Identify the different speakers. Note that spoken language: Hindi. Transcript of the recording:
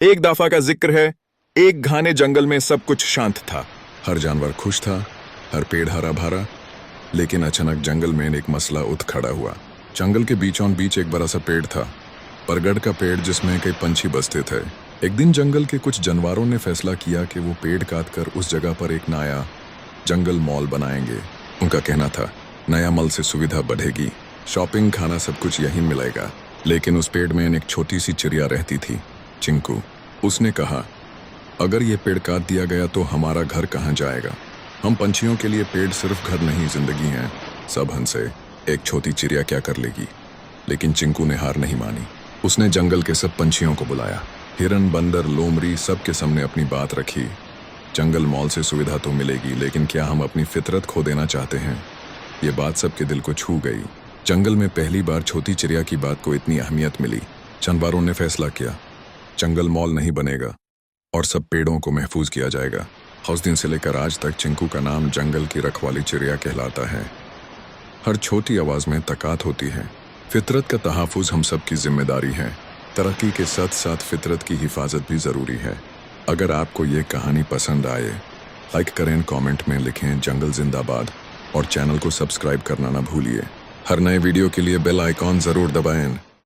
Speaker 1: एक दफा का जिक्र है, एक घने जंगल में सब कुछ शांत था। हर जानवर खुश था, हर पेड़ हरा भरा। लेकिन अचानक जंगल में एक मसला उठ खड़ा हुआ। जंगल के बीचों बीच एक बड़ा सा पेड़ था, बरगद का पेड़ जिसमें कई पंछी बसते थे। एक दिन जंगल के कुछ जानवरों ने फैसला किया कि वो पेड़ काट कर उस जगह पर एक नया जंगल मॉल बनाएंगे। उनका कहना था, नया मॉल से सुविधा बढ़ेगी, शॉपिंग, खाना सब कुछ यहीं मिलेगा। लेकिन उस पेड़ में एक छोटी सी चिड़िया रहती थी, चिंकू। उसने कहा, अगर ये पेड़ काट दिया गया तो हमारा घर कहाँ जाएगा? हम पंछियों के लिए पेड़ सिर्फ घर नहीं, जिंदगी है। सब हंसे, एक छोटी चिड़िया क्या कर लेगी? लेकिन चिंकू ने हार नहीं मानी। उसने जंगल के सब पंछियों को बुलाया, हिरन, बंदर, लोमड़ी, सबके सामने अपनी बात रखी। जंगल मॉल से सुविधा तो मिलेगी, लेकिन क्या हम अपनी फितरत खो देना चाहते हैं? ये बात सबके दिल को छू गई। जंगल में पहली बार छोटी चिड़िया की बात को इतनी अहमियत मिली। जानवरों ने फैसला किया, जंगल मॉल नहीं बनेगा और सब पेड़ों को महफूज किया जाएगा। उस दिन से लेकर आज तक चिंकू का नाम जंगल की रखवाली चिड़िया कहलाता है। हर छोटी आवाज में ताकत होती है। फितरत का तहफ़्फ़ुज़ हम सब की जिम्मेदारी है। तरक्की के साथ साथ फितरत की हिफाजत भी ज़रूरी है। अगर आपको ये कहानी पसंद आए, लाइक करें, कमेंट में लिखें जंगल जिंदाबाद और चैनल को सब्सक्राइब करना ना भूलिए। हर नए वीडियो के लिए बेल आइकॉन ज़रूर दबाएं।